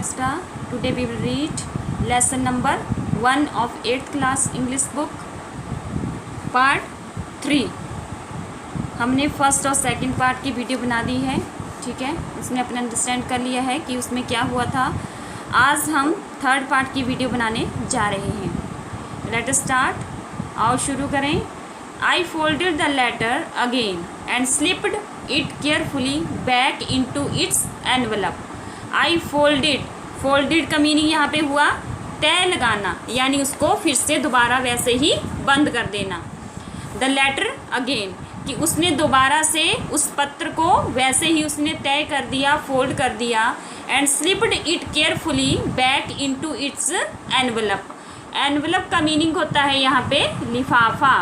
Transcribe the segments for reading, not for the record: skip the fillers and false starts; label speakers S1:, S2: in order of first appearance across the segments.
S1: Extra. Today we will read lesson number 1 of 8th class English book part 3. हमने first और second part की video बना दी है, ठीक है. उसने अपने अंडरस्टैंड कर लिया है कि उसमें क्या हुआ था. आज हम थर्ड पार्ट की वीडियो बनाने जा रहे हैं. Let us start. आओ शुरू करें. I folded the letter again and slipped it carefully back into its envelope. I folded का मीनिंग यहाँ पे हुआ तय लगाना, यानी उसको फिर से दोबारा वैसे ही बंद कर देना. The letter again कि उसने दोबारा से उस पत्र को वैसे ही उसने तय कर दिया, फोल्ड कर दिया. And slipped it carefully back into its envelope. envelope का मीनिंग होता है यहाँ पे लिफाफा,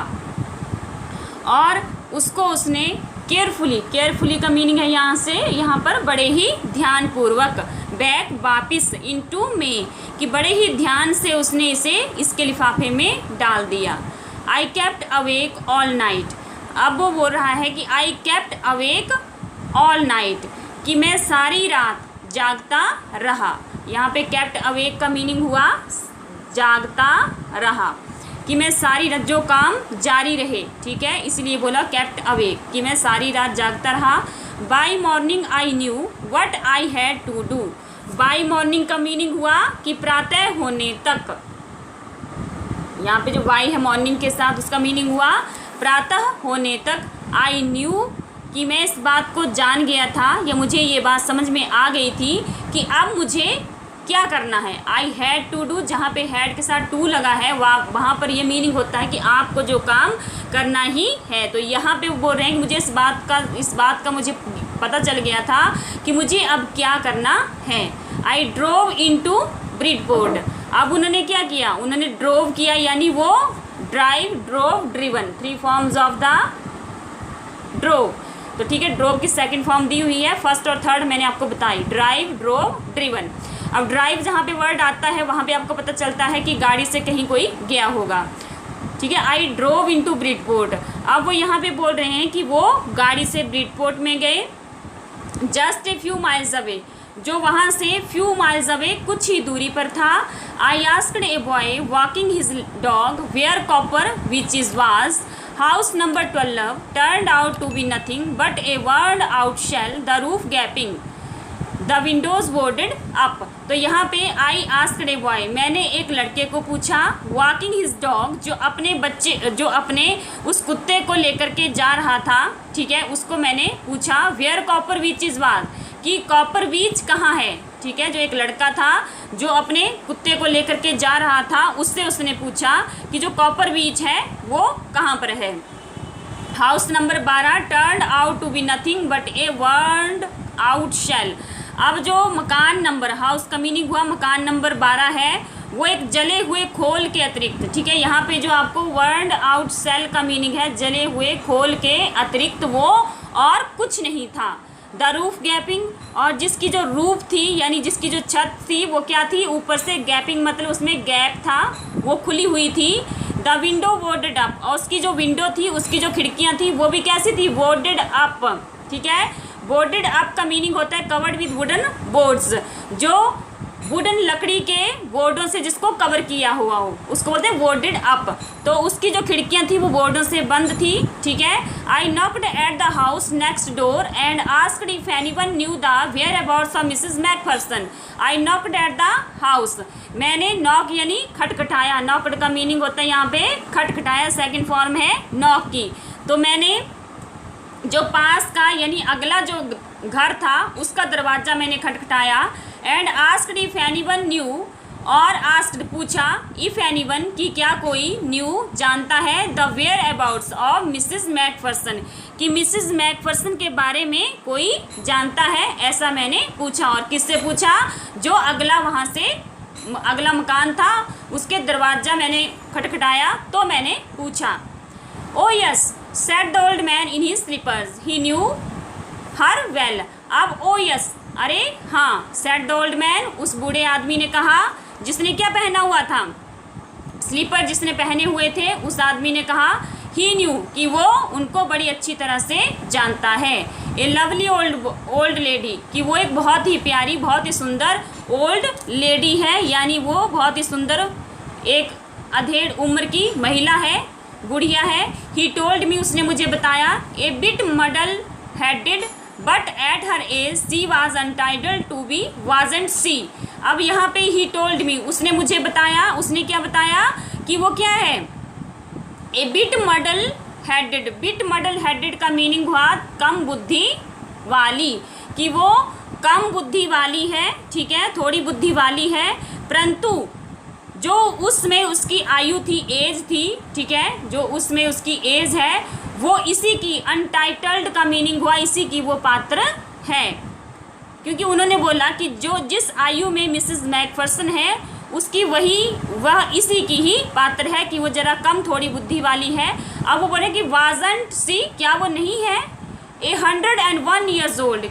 S1: और उसको उसने केयरफुली का मीनिंग है यहाँ पर बड़े ही ध्यानपूर्वक, बैक वापिस, इनटू में कि बड़े ही ध्यान से उसने इसे इसके लिफाफे में डाल दिया. I kept awake all night. अब वो बोल रहा है कि I kept awake all night कि मैं सारी रात जागता रहा. यहाँ पे केप्ट अवेक का मीनिंग हुआ जागता रहा, कि मैं सारी रात, जो काम जारी रहे, ठीक है, इसलिए बोला केप्ट अवेक कि मैं सारी रात जागता रहा. By morning I knew what I had to do. By morning का मीनिंग हुआ कि प्रातः होने तक. यहाँ पे जो बाय है मॉर्निंग के साथ, उसका मीनिंग हुआ प्रातः होने तक. आई न्यू कि मैं इस बात को जान गया था, या मुझे ये बात समझ में आ गई थी कि अब मुझे क्या करना है. आई हैड टू डू, जहाँ पे हैड के साथ टू लगा है वहाँ पर ये मीनिंग होता है कि आपको जो काम करना ही है. तो यहाँ पे वो बोल रहे हैं कि मुझे इस बात का मुझे पता चल गया था कि मुझे अब क्या करना है. I drove into Bridport. अब उन्होंने क्या किया, उन्होंने ड्रोव किया, यानी वो drive, drove, driven, 3 forms of the drove. तो ठीक है, ड्रोव की सेकंड फॉर्म दी हुई है, फर्स्ट और थर्ड मैंने आपको बताई, ड्राइव, ड्रोव, ड्रिवन. अब ड्राइव जहाँ पे वर्ड आता है वहाँ पे आपको पता चलता है कि गाड़ी से कहीं कोई गया होगा, ठीक है. I drove into Bridport. अब वो यहाँ पे बोल रहे हैं कि वो गाड़ी से ब्रिडपोर्ट में गए. Just a few miles away, जो वहाँ से फ्यू माइल्स अवे, कुछ ही दूरी पर था. I asked a boy walking his dog where Copper Beech is was. House number 12 turned out to be nothing but a worn out shell, the roof gaping, the windows boarded up. तो यहाँ पे आई asked a boy, मैंने एक लड़के को पूछा, walking his dog, जो अपने उस कुत्ते को लेकर के जा रहा था, ठीक है, उसको मैंने पूछा. Where Copper Beech is was, कि कॉपर बीच कहाँ है, ठीक है. जो एक लड़का था जो अपने कुत्ते को लेकर के जा रहा था, उससे उसने पूछा कि जो कॉपर बीच है वो कहाँ पर है. House number 12 turned out to be nothing but a worn out shell. अब जो मकान नंबर, हाउस का मीनिंग हुआ मकान नंबर 12 है, वो एक जले हुए खोल के अतिरिक्त, ठीक है. यहाँ पे जो आपको वर्न आउट शेल का मीनिंग है जले हुए खोल के अतिरिक्त वो और कुछ नहीं था. द रूफ गैपिंग, और जिसकी जो रूफ थी, यानी जिसकी जो छत थी वो क्या थी, ऊपर से गैपिंग मतलब उसमें गैप था, वो खुली हुई थी. द विंडो बोर्डेड अप, और उसकी जो विंडो थी, उसकी जो खिड़कियां थी वो भी कैसी थी, बोर्डेड अप, ठीक है. बोर्डेड अप का मीनिंग होता है कवर्ड विद वुडन बोर्ड्स, जो वुडन लकड़ी के बोर्डों से जिसको कवर किया हुआ हो उसको बोलते हैं बोर्डेड अप. तो उसकी जो खिड़कियां थी वो बोर्डों से बंद थी, ठीक है. I knocked at the house next door and asked if anyone knew the whereabouts of Mrs McPherson. I knocked at the house, मैंने नॉक यानी खटखटाया. नॉक्ड का मीनिंग होता है यहाँ पे खटखटाया, सेकेंड फॉर्म है नॉक की. तो मैंने जो पास का यानी अगला जो घर था उसका दरवाज़ा मैंने खटखटाया. And asked if anyone knew, और आस्क्ड पूछा, इफ एनीवन कि क्या कोई न्यू जानता है, the whereabouts of Mrs McPherson कि मिसेस मैकफर्सन के बारे में कोई जानता है, ऐसा मैंने पूछा. और किससे पूछा, जो अगला वहाँ से अगला मकान था उसके दरवाज़ा मैंने खटखटाया तो मैंने पूछा. Oh yes said the old man in his slippers, he knew her well. अब ओ यस, अरे हाँ, सेड द ओल्ड मैन, उस बूढ़े आदमी ने कहा, जिसने क्या पहना हुआ था, स्लीपर जिसने पहने हुए थे, उस आदमी ने कहा ही न्यू कि वो उनको बड़ी अच्छी तरह से जानता है। ए लवली ओल्ड लेडी कि वो एक बहुत ही प्यारी, बहुत ही सुंदर ओल्ड लेडी है, यानी वो बहुत ही सुंदर एक अधेड़ उम्र की महिला है, गुड़िया है। ही टोल्ड मी उसने मुझे बताया। A bit muddle headed but at her age she was entitled to be wasn't she. अब यहाँ पे ही टोल्ड मी उसने मुझे बताया, उसने क्या बताया कि वो क्या है, a bit muddle headed. Bit muddle headed का मीनिंग हुआ कम बुद्धि वाली, कि वो कम बुद्धि वाली है, ठीक है, थोड़ी बुद्धि वाली है, परंतु जो उसमें उसकी आयु थी, एज थी, ठीक है, जो उसमें उसकी एज है वो इसी की, अनटाइटल्ड का मीनिंग हुआ इसी की वो पात्र है। क्योंकि उन्होंने बोला कि जो जिस आयु में मिसेस मैकफर्सन है उसकी वह इसी की ही पात्र है, कि वो ज़रा कम थोड़ी बुद्धि वाली है। अब वो बोले कि वाजंट सी, क्या वो नहीं है, 101 ईयर्स ओल्ड,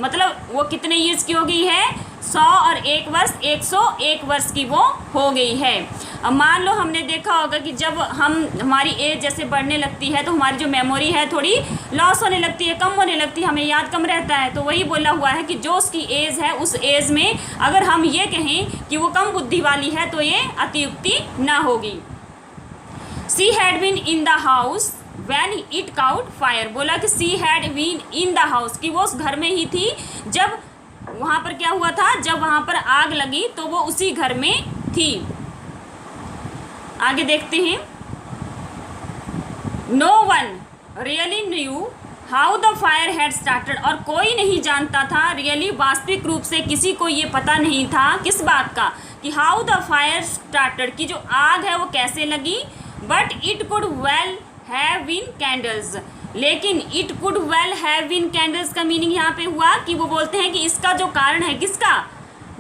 S1: मतलब वो कितने ईयर्स की हो गई है, 100 और 1 वर्ष, 101 वर्ष की वो हो गई है। अब मान लो हमने देखा होगा कि जब हमारी एज जैसे बढ़ने लगती है तो हमारी जो मेमोरी है थोड़ी लॉस होने लगती है, कम होने लगती है, हमें याद कम रहता है। तो वही बोला हुआ है कि जो उसकी एज है उस एज में अगर हम ये कहें कि वो कम बुद्धि वाली है तो ये अतियुक्ति ना होगी। She had been in the house when it caught fire. बोला कि she had been in the house, कि वो उस घर में ही थी जब वहाँ पर क्या हुआ था, जब वहाँ पर आग लगी तो वो उसी घर में थी। आगे देखते हैं। No one really knew how the fire had started. और कोई नहीं जानता था, रियली वास्तविक रूप से किसी को ये पता नहीं था किस बात का, कि हाउ द फायर स्टार्टेड, कि जो आग है वो कैसे लगी। But it could well have been candles, लेकिन it could well have been candles का मीनिंग यहाँ पे हुआ कि वो बोलते हैं कि इसका जो कारण है, किसका,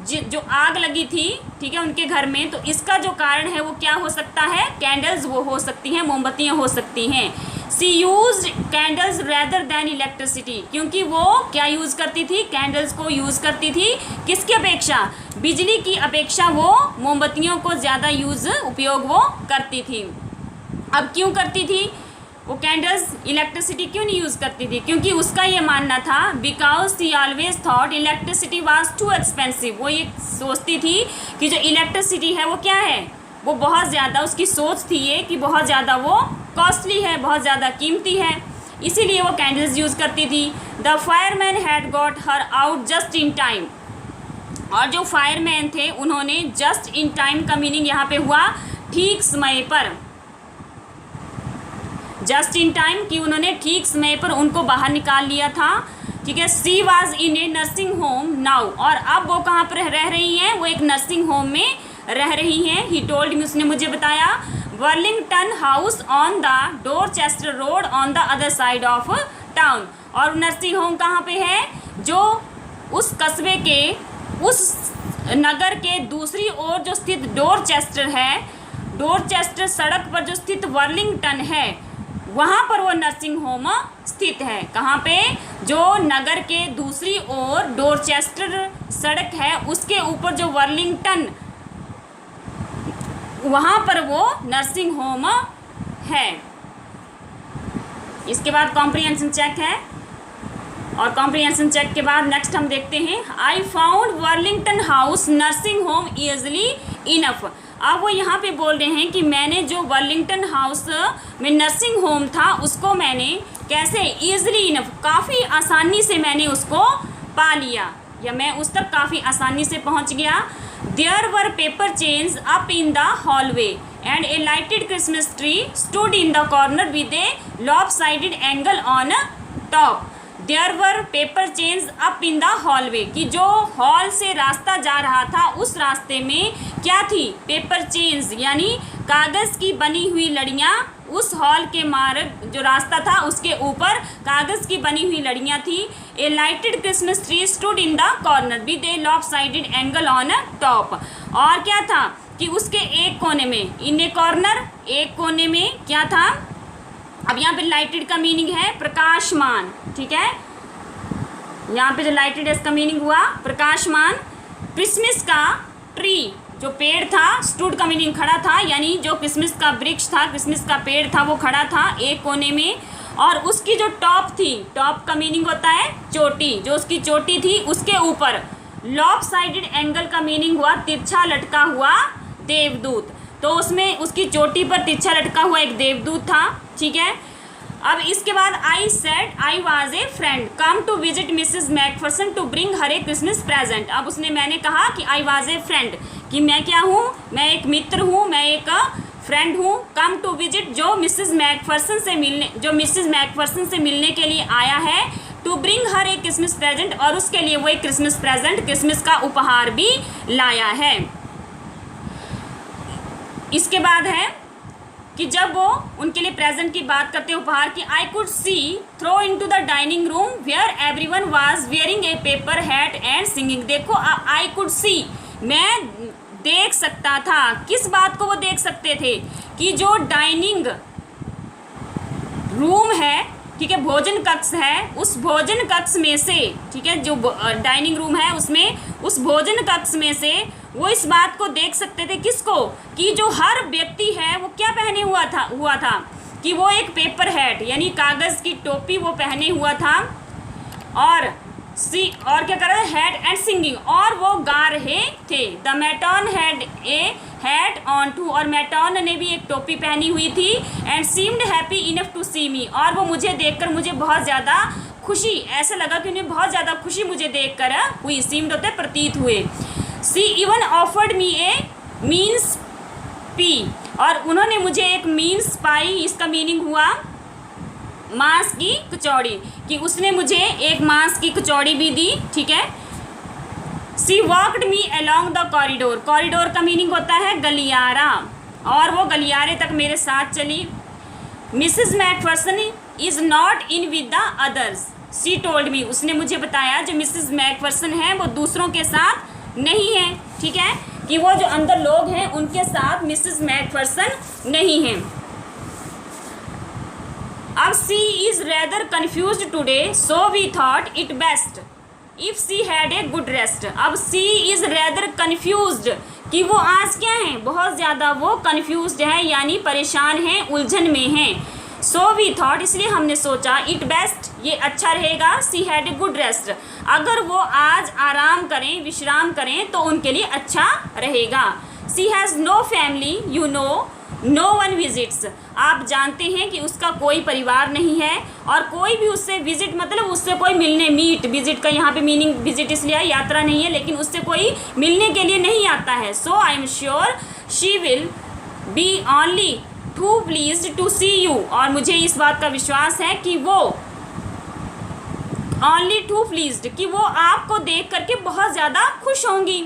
S1: जो आग लगी थी, ठीक है, उनके घर में, तो इसका जो कारण है वो क्या हो सकता है, कैंडल्स वो हो सकती हैं, मोमबत्तियाँ हो सकती हैं। She used candles rather than electricity, क्योंकि वो क्या यूज़ करती थी, कैंडल्स को यूज़ करती थी, किसकी अपेक्षा, बिजली की अपेक्षा वो मोमबत्तियों को ज़्यादा उपयोग वो करती थी। अब क्यों करती थी वो कैंडल्स, इलेक्ट्रिसिटी क्यों नहीं यूज़ करती थी, क्योंकि उसका ये मानना था, because she always thought electricity was too expensive. वो ये सोचती थी कि जो इलेक्ट्रिसिटी है वो क्या है, वो बहुत ज़्यादा, उसकी सोच थी ये कि बहुत ज़्यादा वो कॉस्टली है, बहुत ज़्यादा कीमती है, इसीलिए वो कैंडल्स यूज़ करती थी। The fireman had got her out just in time. और जो फायरमैन थे उन्होंने जस्ट इन टाइम का मीनिंग यहाँ पे हुआ ठीक समय पर, जस्ट इन टाइम कि उन्होंने ठीक समय पर उनको बाहर निकाल लिया था, ठीक है। She was in A nursing home now, और अब वो कहाँ पर रह रही हैं, वो एक नर्सिंग होम में रह रही हैं। ही टोल्ड मी उसने मुझे बताया। Worlington House on the Dorchester Road on the other side of town. और नर्सिंग होम कहाँ पे है, जो उस कस्बे के, उस नगर के दूसरी ओर जो स्थित डोरचेस्टर है, डोरचेस्टर सड़क पर जो स्थित वर्लिंगटन है वहाँ पर वो नर्सिंग होम स्थित है। कहाँ पे, जो नगर के दूसरी ओर डोरचेस्टर सड़क है उसके ऊपर जो वर्लिंगटन, वहाँ पर वो नर्सिंग होम है। इसके बाद कॉम्प्रिहेंशन चेक है, और कॉम्प्रिहेंशन चेक के बाद नेक्स्ट हम देखते हैं। I found Worlington House nursing home easily enough. अब वो यहाँ पे बोल रहे हैं कि मैंने जो वर्लिंगटन हाउस में नर्सिंग होम था उसको मैंने कैसे, ईजली इनफ, काफ़ी आसानी से मैंने उसको पा लिया, या मैं उस तक काफ़ी आसानी से पहुँच गया। There were paper chains up in the hallway and a lighted Christmas tree stood in the corner with a lopsided angle on top. There were paper chains up in the hallway, कि जो hall से रास्ता जा रहा था उस रास्ते में क्या थी, पेपर चेन्स, यानी कागज़ की बनी हुई लड़ियाँ। उस हॉल के मार्ग जो रास्ता था उसके ऊपर कागज़ की बनी हुई लड़ियाँ थी। A lighted Christmas tree stood in the corner with a lopsided angle on top. और क्या था कि उसके एक कोने में, इन ए कॉर्नर, एक कोने में क्या था, अब यहाँ पे लाइटेड का मीनिंग है प्रकाशमान, ठीक है, यहाँ पे जो लाइटेड है इसका मीनिंग हुआ प्रकाशमान। क्रिसमस का ट्री जो पेड़ था, स्टूड का मीनिंग खड़ा था, यानी जो क्रिसमस का वृक्ष था, क्रिसमस का पेड़ था, वो खड़ा था एक कोने में, और उसकी जो टॉप थी, टॉप का मीनिंग होता है चोटी, जो उसकी चोटी थी उसके ऊपर लॉप साइडेड एंगल का मीनिंग हुआ तिरछा लटका हुआ देवदूत। तो उसमें उसकी चोटी पर तिरछा लटका हुआ एक देवदूत था, ठीक है। अब इसके बाद I said I was a friend come to visit Mrs McPherson to bring her a Christmas present. अब मैंने कहा कि आई वाज ए फ्रेंड, कि मैं क्या हूँ, मैं एक मित्र हूँ, मैं एक फ्रेंड हूँ। कम टू विजिट, जो मिसेस मैकफरसन से मिलने के लिए आया है। To bring her a Christmas present, और उसके लिए वो एक क्रिसमस प्रेजेंट, क्रिसमस का उपहार भी लाया है। इसके बाद है कि जब वो उनके लिए प्रेजेंट की बात करते हैं, उपहार की, I could see through into the dining room where everyone was wearing a paper hat and singing. देखो, आई कुड सी, मैं देख सकता था। किस बात को वो देख सकते थे? कि जो डाइनिंग रूम है, ठीक है, भोजन कक्ष है, उस भोजन कक्ष में से, ठीक है, जो डाइनिंग रूम है उसमें, उस भोजन कक्ष में से वो इस बात को देख सकते थे। किसको? कि जो हर व्यक्ति है वो क्या पहने हुआ था कि वो एक पेपर हैट यानी कागज़ की टोपी वो पहने हुआ था, और क्या कर रहे थे? हैट एंड सिंगिंग, और वो गा रहे थे। The matron had a hat on too, और मैटॉन ने भी एक टोपी पहनी हुई थी। And seemed happy enough to see me, और वो मुझे देखकर मुझे बहुत ज़्यादा खुशी, ऐसा लगा कि उन्हें बहुत ज़्यादा खुशी मुझे देखकर हुई। सीम्ड होते प्रतीत हुए। सी इवन ऑफर्ड मी ए मीन्स पी, और उन्होंने मुझे एक मीन्स पाई, इसका मीनिंग हुआ मांस की कचौड़ी, कि उसने मुझे एक मांस की कचौड़ी भी दी, ठीक है। She walked me along the corridor, corridor का मीनिंग होता है गलियारा, और वो गलियारे तक मेरे साथ चली। Mrs McPherson is not in with the others, C told me, उसने मुझे बताया जो मिसेस मैकफरसन है वो दूसरों के साथ नहीं है, ठीक है, कि वो जो अंदर लोग हैं उनके साथ मिसेस मैकफरसन नहीं हैं। अब she is rather confused today, so we thought it best if she had a good rest. अब सी इज़ रेदर कन्फ्यूज्ड, कि वो आज क्या है, बहुत ज़्यादा वो कन्फ्यूज्ड है, यानी परेशान है, उलझन में है। सो वी थॉट, इसलिए हमने सोचा, इट बेस्ट, ये अच्छा रहेगा, सी हैड ए गुड रेस्ट, अगर वो आज आराम करें, विश्राम करें तो उनके लिए अच्छा रहेगा। She has no family, you know no one visits, आप जानते हैं कि उसका कोई परिवार नहीं है, और कोई भी उससे विजिट मतलब उससे कोई मिलने, मीट, विजिट का यहाँ पे मीनिंग विजिट इसलिए यात्रा नहीं है, लेकिन उससे कोई मिलने के लिए नहीं आता है। So I am sure she will be only too pleased to see you, और मुझे इस बात का विश्वास है कि वो ओनली टू प्लीज्ड, कि वो आपको देख करके बहुत ज़्यादा खुश होंगी।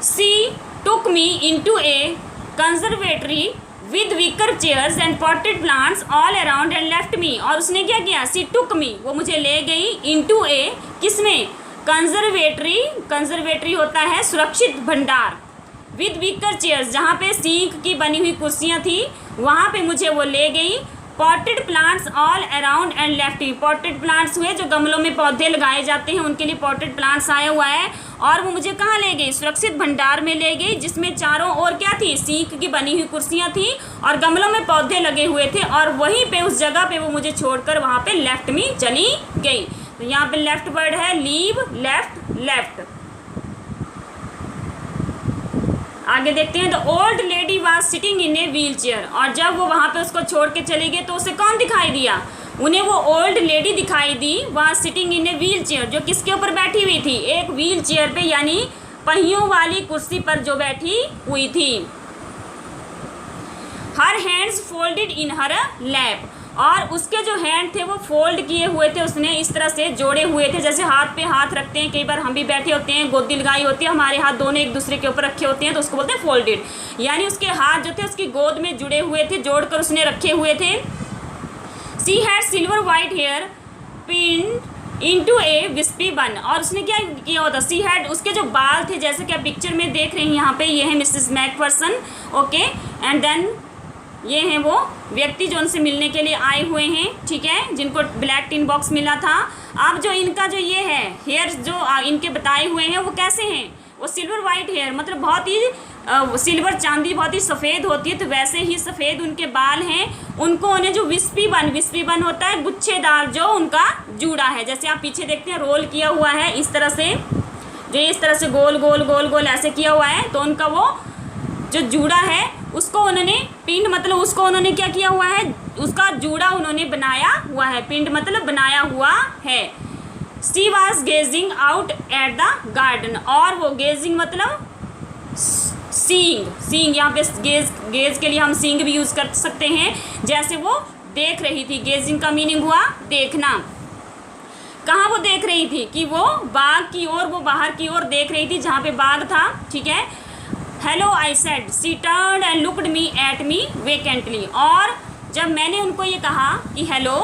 S1: She took me into a conservatory with wicker chairs and potted plants all around and left me, और उसने क्या किया? सी टुक मी, वो मुझे ले गई इनटू ए, किसमें? कंजर्वेटरी, कंजर्वेटरी होता है सुरक्षित भंडार, विद विकर चेयर्स, जहाँ पे सींक की बनी हुई कुर्सियाँ थी, वहाँ पे मुझे वो ले गई। Potted plants all around and left me, potted plants हुए जो गमलों में पौधे लगाए जाते हैं, उनके लिए पॉटेड प्लांट्स आया हुआ है, और वो मुझे कहाँ ले गई? सुरक्षित भंडार में ले गई, जिसमें चारों ओर क्या थी? सींक की बनी हुई कुर्सियाँ थी, और गमलों में पौधे लगे हुए थे, और वहीं पे उस जगह पे वो मुझे छोड़कर वहाँ पे लेफ्ट में चली गई। तो यहाँ पे लेफ्ट वर्ड है लीव, लेफ्ट, लेफ्ट। आगे देखते हैं। The old lady was sitting in a wheel chair, और जब वो वहाँ पे उसको छोड़ के चली गई तो उसे कौन दिखाई दिया? उन्हें वो ओल्ड लेडी दिखाई दी, was sitting in a wheelchair, जो किसके ऊपर बैठी हुई थी? एक व्हील चेयर पे, यानी पहियों वाली कुर्सी पर जो बैठी हुई थी। हर हैंड्स फोल्डेड इन हर लैप, और उसके जो हैंड थे वो फोल्ड किए हुए थे, उसने इस तरह से जोड़े हुए थे, जैसे हाथ पे हाथ रखते हैं, कई बार हम भी बैठे होते हैं, गोदी लगाई होती है, हमारे हाथ दोनों एक दूसरे के ऊपर रखे होते हैं, तो उसको बोलते हैं फोल्डेड, यानी उसके हाथ जो थे उसकी गोद में जुड़े हुए थे, जोड़कर उसने रखे हुए थे। She had silver white hair pin into a wispy bun, और उसने क्या किया होता? सी हैड, उसके जो बाल थे, जैसे कि आप पिक्चर में देख रहे हैं यहाँ पे, ये है Mrs McPherson, okay, and then ये हैं वो व्यक्ति जो उनसे मिलने के लिए आए हुए हैं, ठीक है, जिनको ब्लैक टिन बॉक्स मिला था। अब जो इनका जो ये है हेयर जो इनके बताए हुए हैं वो कैसे हैं? वो सिल्वर वाइट हेयर मतलब बहुत ही सिल्वर चांदी बहुत ही सफ़ेद होती है, तो वैसे ही सफ़ेद उनके बाल हैं। उनको उन्हें जो विस्पी बन होता है गुच्छेदार जो उनका जूड़ा है, जैसे आप पीछे देखते हैं रोल किया हुआ है इस तरह से, जो इस तरह से गोल गोल गोल गोल ऐसे किया हुआ है, तो उनका वो जो जूड़ा है उसको उन्होंने पिंड मतलब उसको उन्होंने क्या किया हुआ है, उसका जूड़ा उन्होंने बनाया हुआ है, पिंड मतलब बनाया हुआ है। She was gazing out at the garden, और वो गेजिंग मतलब सीइंग यहाँ पे गेज के लिए हम सीइंग भी यूज़ कर सकते हैं, जैसे वो देख रही थी। गेजिंग का मीनिंग हुआ देखना। कहाँ वो देख रही थी कि वो बाग की ओर, वो बाहर की ओर देख रही थी जहाँ पे बाग था, ठीक है। Hello I said, she turned and looked me at me vacantly, और जब मैंने उनको ये कहा कि हेलो,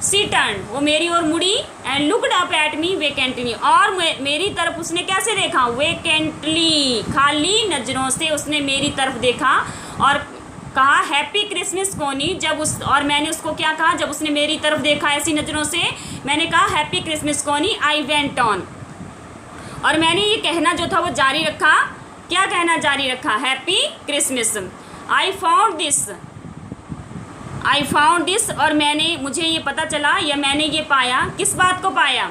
S1: शी टर्न वो मेरी ओर मुड़ी, and looked up at me vacantly, और मेरी तरफ उसने कैसे देखा, वेकेंटली खाली नज़रों से उसने मेरी तरफ देखा, और कहा हैप्पी क्रिसमस कोनी। जब उस और मैंने उसको क्या कहा, जब उसने मेरी तरफ देखा ऐसी नज़रों से, मैंने कहा हैप्पी क्रिसमस कोनी। आई वेंट ऑन, और मैंने ये कहना जो था वो जारी रखा। क्या कहना जारी रखा, happy Christmas. I found this, और मुझे ये पता चला या मैंने ये पाया, किस बात को पाया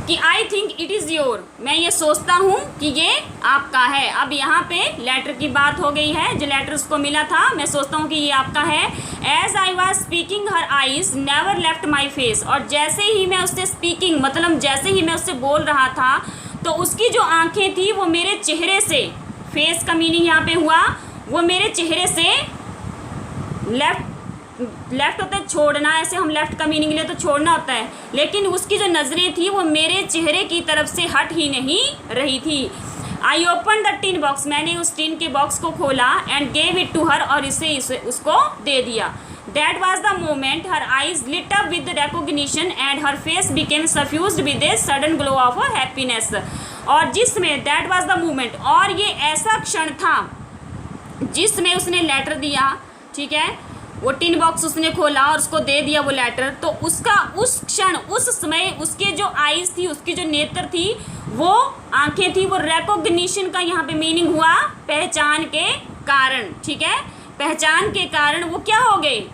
S1: कि I think it is your, मैं ये सोचता हूँ कि ये आपका है। अब यहाँ पे लेटर की बात हो गई है, जो लेटर उसको मिला था, मैं सोचता हूँ कि ये आपका है। As I was speaking her eyes never left my face, और जैसे ही मैं उससे स्पीकिंग मतलब जैसे ही मैं उससे बोल रहा था, तो उसकी जो आंखें थी वो मेरे चेहरे से, फेस का मीनिंग यहाँ पे हुआ, वो मेरे चेहरे से लेफ्ट होता है छोड़ना, ऐसे हम लेफ्ट का मीनिंग ले तो छोड़ना होता है, लेकिन उसकी जो नज़रें थी वो मेरे चेहरे की तरफ से हट ही नहीं रही थी। I open the tin box, मैंने उस टिन के बॉक्स को खोला, and gave it to her, और इसे उसको दे दिया। That was the moment her eyes lit up with recognition and her face became suffused with a sudden glow of happiness, और जिसमें दैट वॉज द मोमेंट, और ये ऐसा क्षण था जिसमें उसने लेटर दिया, ठीक है, वो टिन बॉक्स उसने खोला और उसको दे दिया वो लेटर, तो उसका उस क्षण उस समय उसके जो आईज थी, उसकी जो नेत्र थी, वो आंखें थी, वो रिकॉग्निशन का यहाँ पे मीनिंग हुआ पहचान के कारण, ठीक है, पहचान के कारण वो क्या हो गए,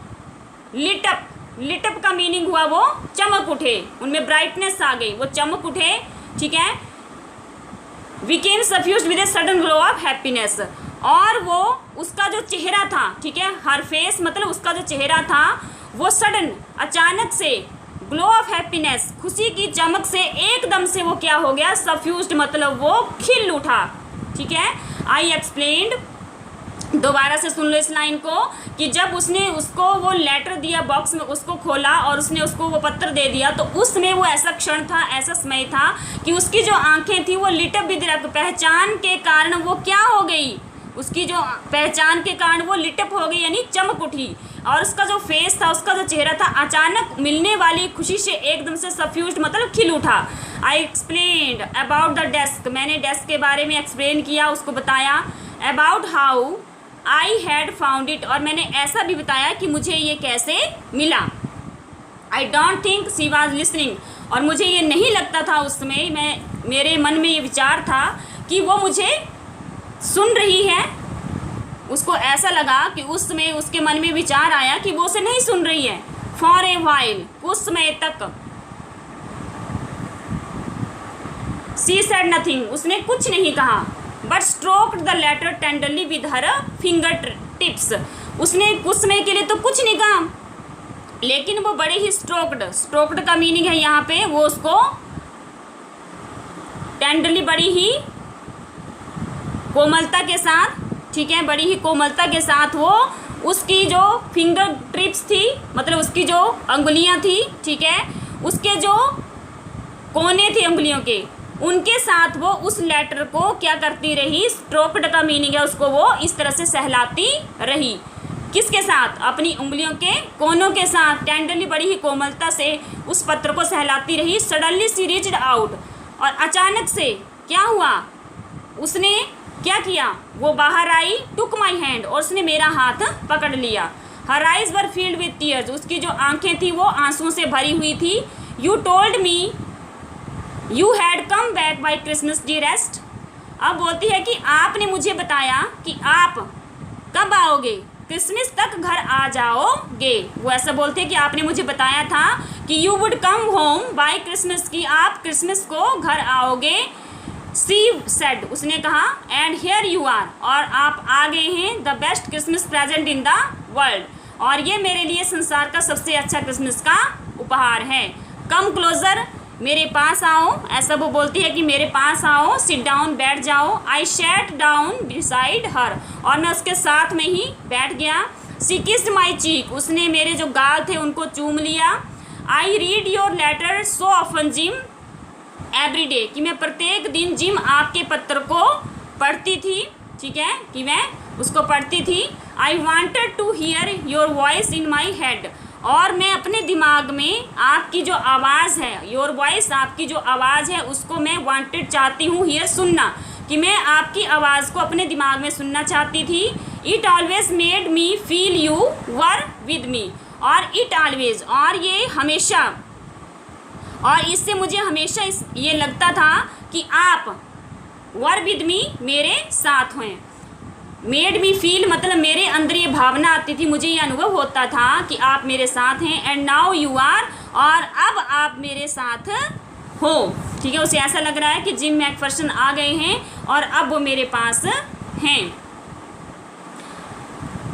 S1: लिट अप का मीनिंग हुआ वो चमक उठे, उनमें ब्राइटनेस आ गई, वो चमक उठे, ठीक है। Became suffused with a sudden glow of happiness, और वो उसका जो चेहरा था, ठीक है, हर फेस मतलब उसका जो चेहरा था वो सडन अचानक से, ग्लो ऑफ हैप्पीनेस खुशी की चमक से एकदम से वो क्या हो गया, सफ्यूज्ड मतलब वो खिल उठा, ठीक है। आई एक्सप्लेन्ड, दोबारा से सुन लो इस लाइन को, कि जब उसने उसको वो लेटर दिया बॉक्स में, उसको खोला और उसने उसको वो पत्र दे दिया, तो उसमें वो ऐसा क्षण था, ऐसा समय था कि उसकी जो आंखें थी वो लिटअप विद पहचान के कारण वो क्या हो गई, उसकी जो पहचान के कारण वो लिटअप हो गई यानी चमक उठी, और उसका जो फेस था, उसका जो चेहरा था, अचानक मिलने वाली खुशी से एकदम से सफ्यूज्ड मतलब खिल उठा। आई एक्सप्लेन्ड अबाउट द डेस्क, मैंने डेस्क के बारे में एक्सप्लेन किया, उसको बताया। About how I had found it, और मैंने ऐसा भी बताया कि मुझे ये कैसे मिला। I don't think she was listening, और मुझे ये नहीं लगता था उस समय, मेरे मन में ये विचार था कि वो मुझे सुन रही है। उसको ऐसा लगा कि उस समय उसके मन में विचार आया कि वो उसे नहीं सुन रही है। फॉर ए वाइल, कुछ समय तक। शी सेड नथिंग, उसने कुछ नहीं कहा। But stroked the letter tenderly with her fingertips, उसने कुछ समय के लिए तो कुछ नहीं कहा, लेकिन वो बड़े ही स्ट्रोक्ड का मीनिंग है यहाँ पे, वो उसको टेंडरली बड़ी ही कोमलता के साथ, ठीक है, बड़ी ही कोमलता के साथ वो उसकी जो फिंगर टिप्स थी मतलब उसकी जो अंगुलियाँ थी, ठीक है, उसके जो कोने थे अंगुलियों के, उनके साथ वो उस लेटर को क्या करती रही, स्ट्रोक्ड का मीनिंग है उसको वो इस तरह से सहलाती रही। किसके साथ, अपनी उंगलियों के कोनों के साथ, टेंडरली बड़ी ही कोमलता से उस पत्र को सहलाती रही। सडनली शी रीच्ड आउट, और अचानक से क्या हुआ, उसने क्या किया, वो बाहर आई। टुक माई हैंड, और उसने मेरा हाथ पकड़ लिया। Her eyes were field with tears, उसकी जो आंखें थी वो आंसुओं से भरी हुई थी। You told me, you had come back by Christmas dearest. अब बोलती है कि आपने मुझे बताया कि आप कब आओगे, क्रिसमस तक घर आ जाओगे। वो ऐसा बोलते हैं कि आपने मुझे बताया था कि you would come home by Christmas, कि आप क्रिसमस को घर आओगे। सी सेड, उसने कहा, एंड हियर यू आर, और आप आ गए हैं, the best Christmas present in the world, और ये मेरे लिए संसार का सबसे अच्छा क्रिसमस का उपहार है। कम क्लोजर, मेरे पास आओ, ऐसा वो बोलती है कि मेरे पास आओ। सिट डाउन, बैठ जाओ। I sat down beside her, और मैं उसके साथ में ही बैठ गया। शी किस्ड माई चीक, उसने मेरे जो गाल थे उनको चूम लिया। I read your letter so often Jim every day, कि मैं प्रत्येक दिन जिम आपके पत्र को पढ़ती थी, ठीक है, कि मैं उसको पढ़ती थी। I wanted to hear your voice in my head, और मैं अपने दिमाग में आपकी जो आवाज़ है, योर वॉइस, आपकी जो आवाज़ है उसको मैं वांटेड, चाहती हूँ, हियर, सुनना, कि मैं आपकी आवाज़ को अपने दिमाग में सुनना चाहती थी। It always made me feel you were with me, और इट ऑलवेज, और ये हमेशा, और इससे मुझे हमेशा ये लगता था कि आप वर विद मी, मेरे साथ हैं। मेड मी फील मतलब मेरे अंदर ये भावना आती थी, मुझे ये अनुभव होता था कि आप मेरे साथ हैं। एंड नाउ यू आर, और अब आप मेरे साथ हो, ठीक है। उसे ऐसा लग रहा है कि जिम मैकफर्सन आ गए हैं और अब वो मेरे पास हैं।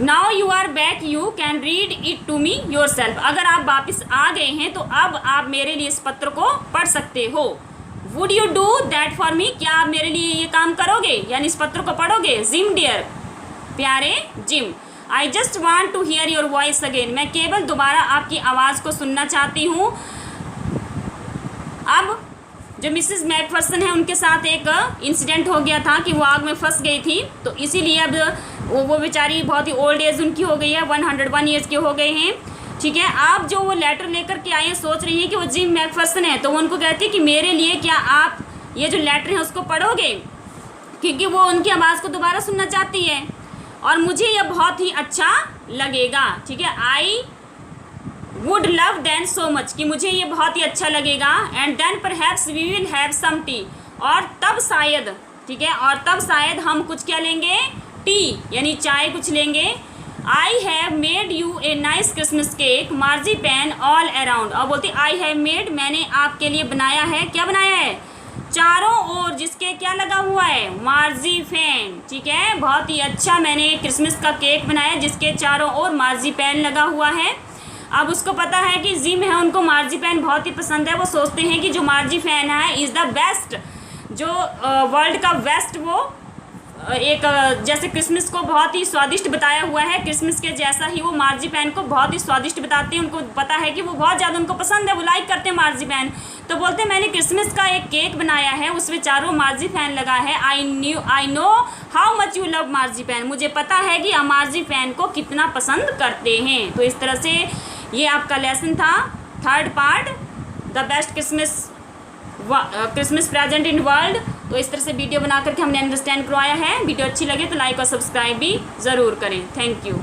S1: Now you are back, you can read it to me yourself, अगर आप वापस आ गए हैं तो अब आप मेरे लिए इस पत्र को पढ़ सकते हो। Would you do that for me, क्या आप मेरे लिए ये काम करोगे, यानी इस पत्र को पढ़ोगे। जिम डियर, प्यारे Jim, I just want to hear your voice again, मैं केवल दोबारा आपकी आवाज़ को सुनना चाहती हूँ। अब जो मिसेस मैकफर्सन है उनके साथ एक इंसिडेंट हो गया था कि वो आग में फंस गई थी, तो इसीलिए अब वो बेचारी बहुत ही ओल्ड एज उनकी हो गई है, 101 ईयर्स के हो गए हैं, ठीक है। आप जो वो लेटर लेकर के आए हैं, सोच रही हैं कि वो जिम मैकफर्सन है, तो वो उनको कहती है कि मेरे लिए क्या आप ये जो लेटर है उसको पढ़ोगे, क्योंकि वो उनकी आवाज़ को दोबारा सुनना चाहती है और मुझे यह बहुत ही अच्छा लगेगा, ठीक है। I would love then so much, कि मुझे ये बहुत ही अच्छा लगेगा। And then perhaps we will have some tea, और तब शायद, ठीक है, और तब शायद हम कुछ क्या लेंगे, टी, यानी चाय कुछ लेंगे। I have made you a nice Christmas cake, marzipan all around, और बोलती आई हैव मेड, मैंने आपके लिए बनाया है, क्या बनाया है, चारों ओर जिसके क्या लगा हुआ है, मार्जीपैन, ठीक है। बहुत ही अच्छा मैंने क्रिसमस का केक बनाया जिसके चारों ओर मार्जीपैन लगा हुआ है। अब उसको पता है कि जिम है, उनको मार्जीपैन बहुत ही पसंद है, वो सोचते हैं कि जो मार्जीपैन है इज़ द बेस्ट, जो वर्ल्ड का बेस्ट, वो एक जैसे क्रिसमस को बहुत ही स्वादिष्ट बताया हुआ है, क्रिसमस के जैसा ही वो मार्जीपैन को बहुत ही स्वादिष्ट बताते हैं। उनको पता है कि वो बहुत ज़्यादा उनको पसंद है, वो लाइक करते हैं मार्जीपैन, तो बोलते हैं मैंने क्रिसमस का एक केक बनाया है, उसमें चारों मार्जीपैन लगा है। I know how much you love marzipan, मुझे पता है कि आप मार्जीपैन को कितना पसंद करते हैं। तो इस तरह से ये आपका लेसन था, third part, the best Christmas present in world. तो इस तरह से वीडियो बना करके हमने अंडरस्टैंड करवाया है। वीडियो अच्छी लगे तो लाइक और सब्सक्राइब भी ज़रूर करें। Thank you.